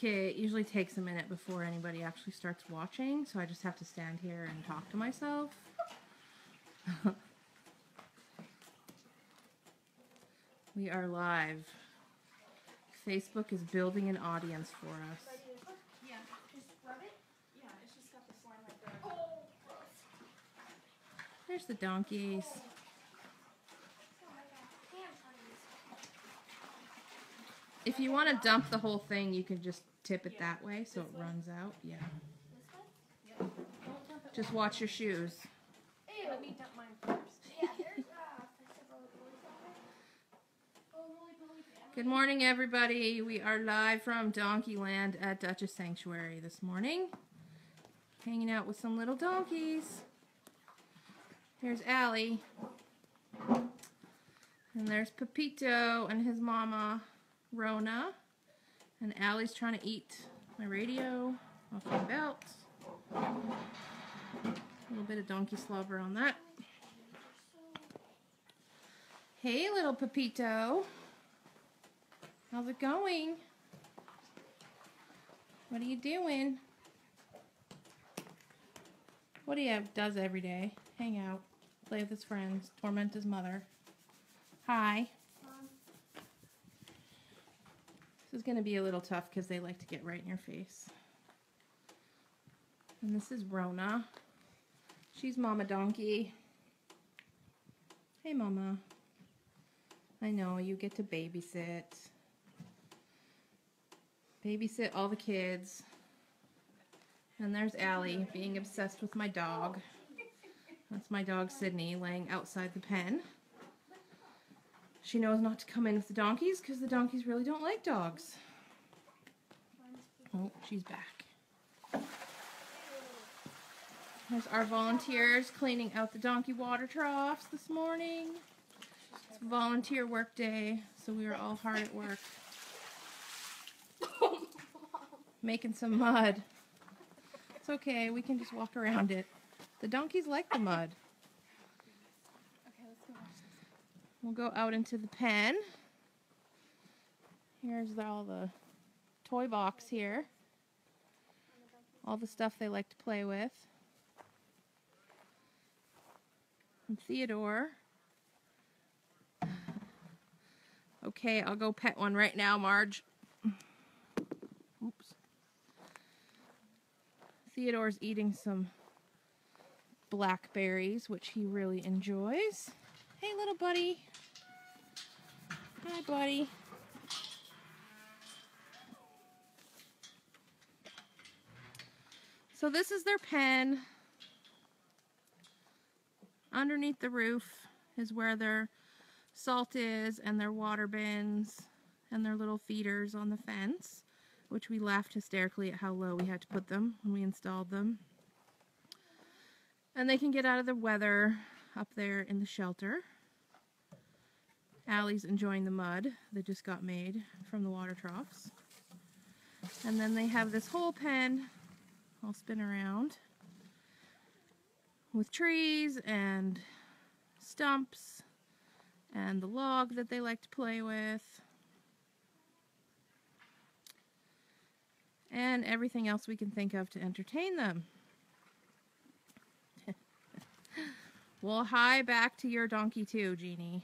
Okay, it usually takes a minute before anybody actually starts watching, so I just have to stand here and talk to myself. We are live. Facebook is building an audience for us. Yeah, just rub it. Yeah, it's just got the slime right there. Oh, gross. There's the donkeys. If you want to dump the whole thing, you can just tip it that way so it runs out. Yeah. This way? Yep. Just watch your shoes. Hey, let me dump mine first. Yeah, there's Good morning, everybody. We are live from DonkeyLand at Duchess Sanctuary this morning. Hanging out with some little donkeys. Here's Allie. And there's Pepito and his mama, Rona. And Allie's trying to eat my radio off my belt. A little bit of donkey slobber on that. Hey, little Pepito. How's it going? What are you doing? What do you does every day? Hang out, play with his friends, torment his mother. Hi. This is going to be a little tough because they like to get right in your face. And this is Rona. She's Mama Donkey. Hey, Mama. I know, you get to babysit. Babysit all the kids. And there's Allie being obsessed with my dog. That's my dog Sydney laying outside the pen. She knows not to come in with the donkeys because the donkeys really don't like dogs. Oh, she's back. There's our volunteers cleaning out the donkey water troughs this morning. It's volunteer work day, so we are all hard at work. Making some mud. It's okay, we can just walk around it. The donkeys like the mud. Okay, let's go watch this. We'll go out into the pen. Here's all the toy box here. All the stuff they like to play with. And Theodore. Okay, I'll go pet one right now, Marge. Oops. Theodore's eating some blackberries, which he really enjoys. Hey, little buddy. Hi, buddy. So this is their pen. Underneath the roof is where their salt is and their water bins and their little feeders on the fence, which we laughed hysterically at how low we had to put them when we installed them. And they can get out of the weather up there in the shelter. Allie's enjoying the mud that just got made from the water troughs. And then they have this whole pen, I'll spin around, with trees and stumps and the log that they like to play with. And everything else we can think of to entertain them. Well, hi back to your donkey too, Jeannie.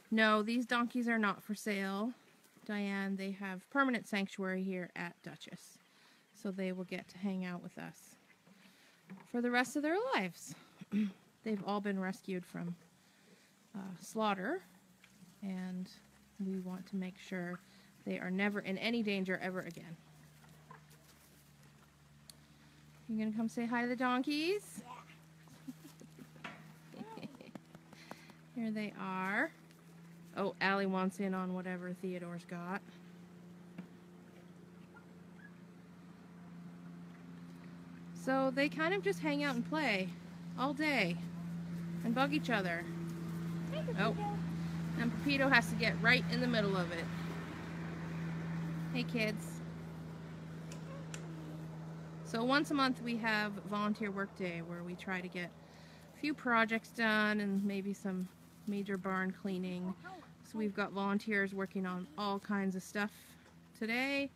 No, these donkeys are not for sale, Diane. They have permanent sanctuary here at Duchess, so they will get to hang out with us for the rest of their lives. They've all been rescued from slaughter, and we want to make sure they are never in any danger ever again. You gonna come say hi to the donkeys? Yeah. Here they are. Oh, Allie wants in on whatever Theodore's got. So they kind of just hang out and play all day and bug each other. Oh, and Pepito has to get right in the middle of it. Hey, kids. So once a month we have volunteer work day where we try to get a few projects done and maybe some major barn cleaning. So we've got volunteers working on all kinds of stuff today.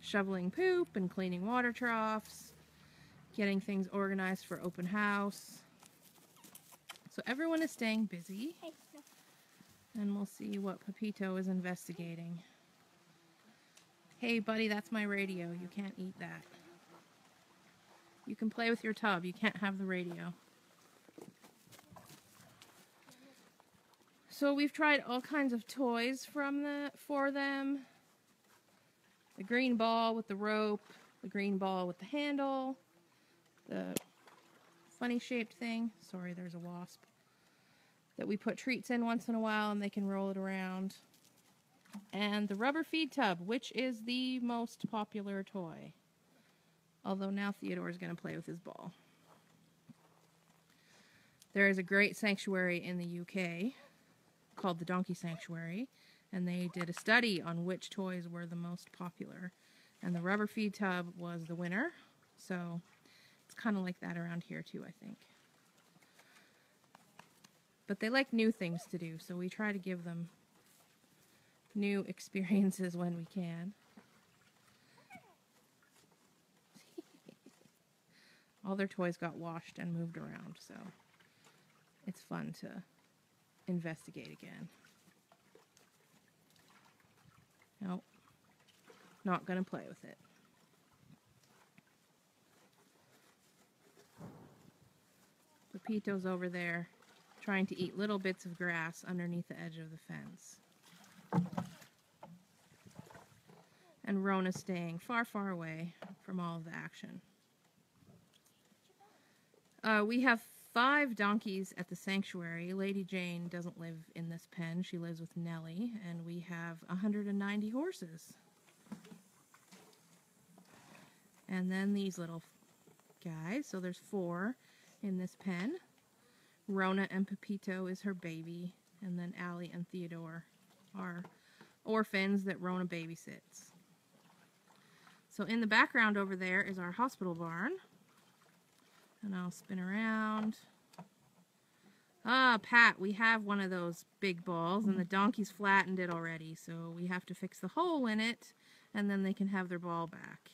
shoveling poop and cleaning water troughs, getting things organized for open house. So everyone is staying busy, and we'll see what Pepito is investigating. Hey buddy, that's my radio. You can't eat that. You can play with your tub. You can't have the radio. So we've tried all kinds of toys for them. The green ball with the rope, the green ball with the handle, the funny shaped thing. Sorry, there's a wasp. That we put treats in once in a while and they can roll it around. And the rubber feed tub, which is the most popular toy. Although now Theodore is going to play with his ball. There is a great sanctuary in the UK called the Donkey Sanctuary, and they did a study on which toys were the most popular. And the rubber feed tub was the winner, so it's kind of like that around here too, I think. But they like new things to do, so we try to give them new experiences when we can. All their toys got washed and moved around, so it's fun to investigate again. Nope, not gonna play with it. Pepito's over there trying to eat little bits of grass underneath the edge of the fence. And Rona's staying far, far away from all of the action. We have 5 donkeys at the sanctuary. Lady Jane doesn't live in this pen. She lives with Nellie. And we have 190 horses. And then these little guys. So there's 4 in this pen. Rona and Pepito is her baby. And then Allie and Theodore are orphans that Rona babysits. So in the background over there is our hospital barn. And I'll spin around. Ah, Pat, we have one of those big balls, and the donkeys flattened it already, so we have to fix the hole in it, and then they can have their ball back.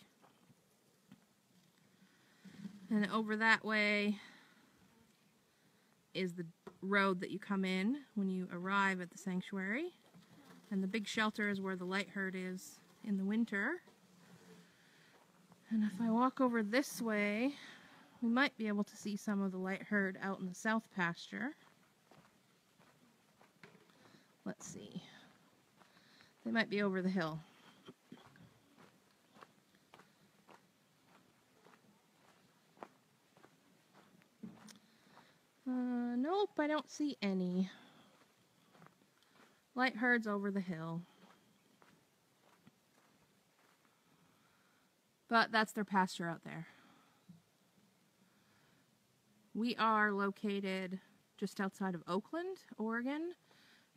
And over that way is the road that you come in when you arrive at the sanctuary. And the big shelter is where the light herd is in the winter. And if I walk over this way, we might be able to see some of the light herd out in the south pasture. Let's see. They might be over the hill. Nope, I don't see any. Light herd's over the hill. But that's their pasture out there. We are located just outside of Oakland, Oregon,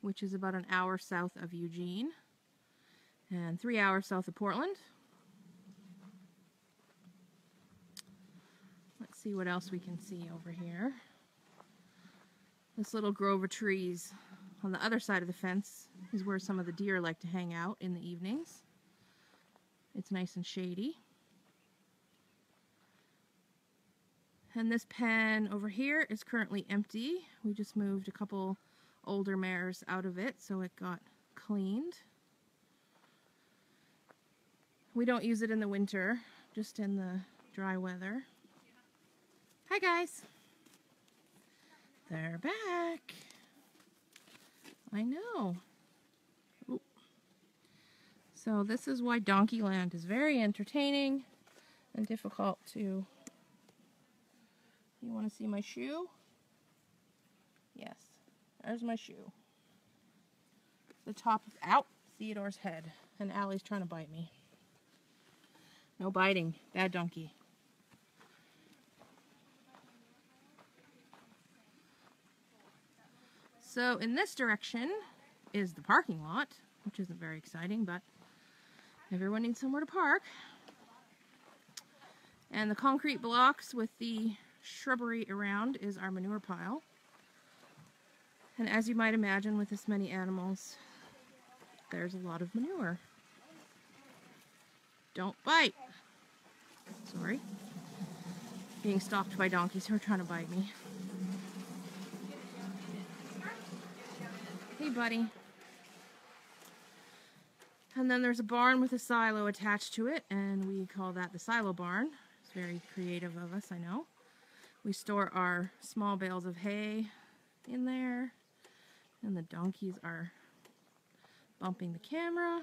which is about an hour south of Eugene, and 3 hours south of Portland. Let's see what else we can see over here. This little grove of trees on the other side of the fence is where some of the deer like to hang out in the evenings. It's nice and shady. And this pen over here is currently empty. We just moved a couple older mares out of it, so it got cleaned. We don't use it in the winter, just in the dry weather. Hi guys! They're back! I know. Ooh. So this is why DonkeyLand is very entertaining and difficult to... You want to see my shoe? Yes, there's my shoe. The top of out Theodore's head, and Allie's trying to bite me. No biting, bad donkey. So in this direction is the parking lot, which isn't very exciting, but everyone needs somewhere to park. And the concrete blocks with the shrubbery around is our manure pile. And as you might imagine, with this many animals, there's a lot of manure. Don't bite. Sorry. Being stalked by donkeys who are trying to bite me. Hey, buddy. And then there's a barn with a silo attached to it, and we call that the silo barn. It's very creative of us, I know. We store our small bales of hay in there, and the donkeys are bumping the camera.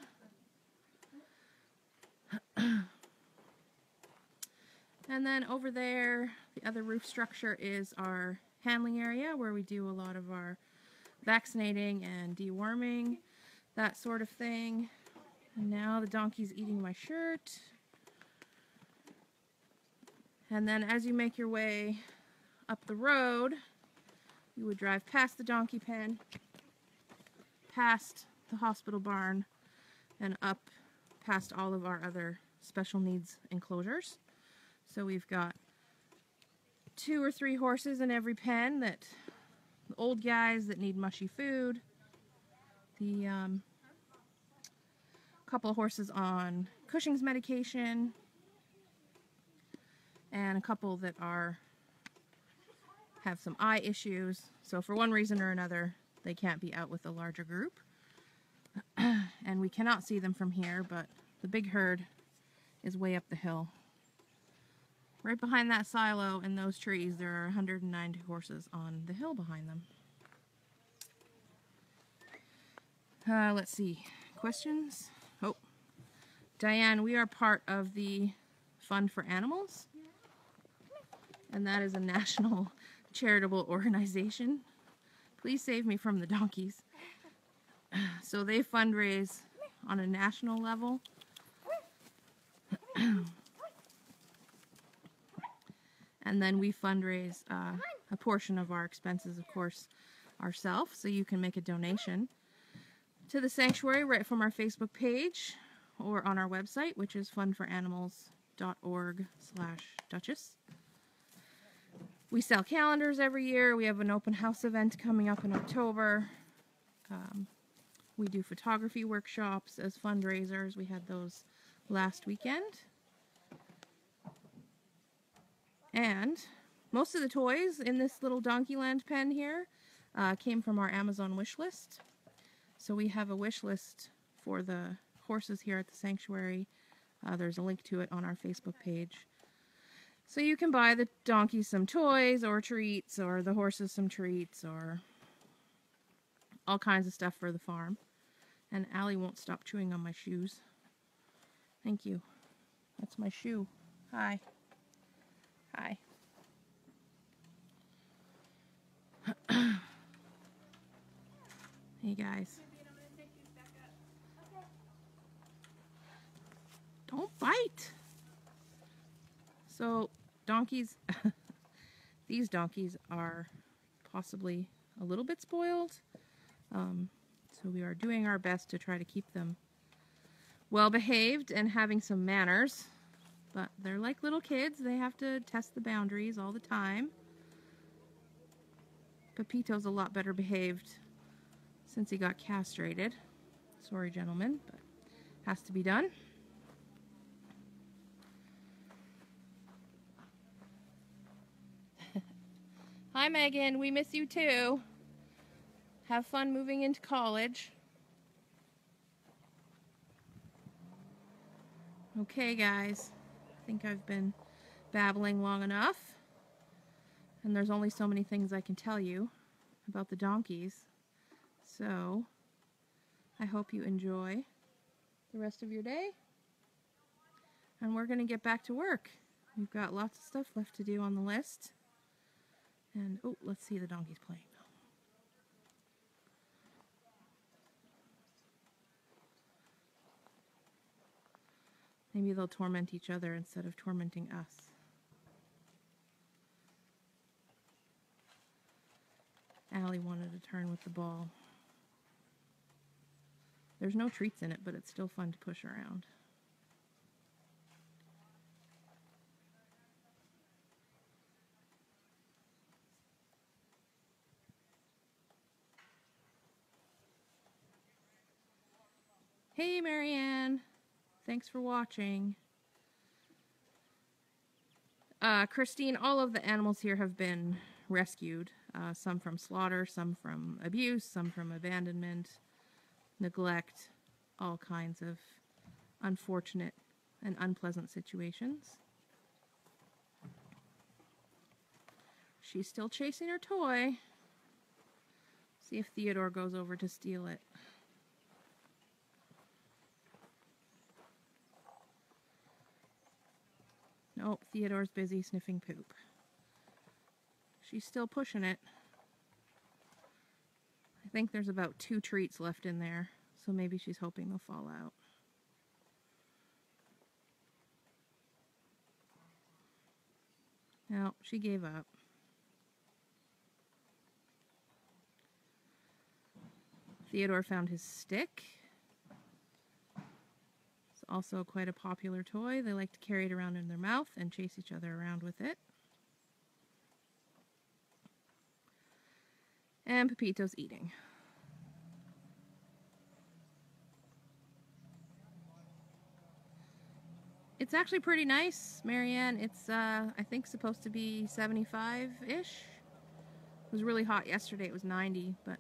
And then over there, the other roof structure is our handling area where we do a lot of our vaccinating and deworming, that sort of thing. And now the donkey's eating my shirt. And then as you make your way up the road, you would drive past the donkey pen, past the hospital barn, and up past all of our other special needs enclosures. So we've got 2 or 3 horses in every pen, that the old guys that need mushy food, the couple of horses on Cushing's medication, and a couple that have some eye issues. So for one reason or another, they can't be out with a larger group. And we cannot see them from here, but the big herd is way up the hill. Right behind that silo and those trees, there are 190 horses on the hill behind them. Let's see. Questions? Oh. Diane, we are part of the Fund for Animals. And that is a national charitable organization. Please save me from the donkeys. So they fundraise on a national level. And then we fundraise a portion of our expenses, of course, ourselves. So you can make a donation to the sanctuary right from our Facebook page or on our website, which is fundforanimals.org/Duchess. We sell calendars every year. We have an open house event coming up in October. We do photography workshops as fundraisers. We had those last weekend. And most of the toys in this little DonkeyLand pen here came from our Amazon wish list. So we have a wish list for the horses here at the sanctuary. There's a link to it on our Facebook page. So you can buy the donkeys some toys or treats, or the horses some treats, or all kinds of stuff for the farm. And Allie won't stop chewing on my shoes. Thank you. That's my shoe. Hi. Hi. Hey guys. Don't bite. So donkeys, these donkeys are possibly a little bit spoiled. So we are doing our best to try to keep them well behaved and having some manners. But they're like little kids. They have to test the boundaries all the time. Pepito's a lot better behaved since he got castrated. Sorry, gentlemen, but has to be done. Hi, Megan. We miss you too. Have fun moving into college. Okay, guys. I think I've been babbling long enough. And there's only so many things I can tell you about the donkeys. So, I hope you enjoy the rest of your day. And we're going to get back to work. We've got lots of stuff left to do on the list. And, oh, let's see the donkeys playing now. Maybe they'll torment each other instead of tormenting us. Allie wanted to turn with the ball. There's no treats in it, but it's still fun to push around. Hey, Marianne. Thanks for watching. Christine, all of the animals here have been rescued. Some from slaughter, some from abuse, some from abandonment, neglect, all kinds of unfortunate and unpleasant situations. She's still chasing her toy. See if Theodore goes over to steal it. Nope, Theodore's busy sniffing poop. She's still pushing it. I think there's about 2 treats left in there, so maybe she's hoping they'll fall out. No, she gave up. Theodore found his stick. It's also quite a popular toy. They like to carry it around in their mouth and chase each other around with it. And Pepito's eating. It's actually pretty nice, Marianne. It's, I think, supposed to be 75-ish. It was really hot yesterday. It was 90, but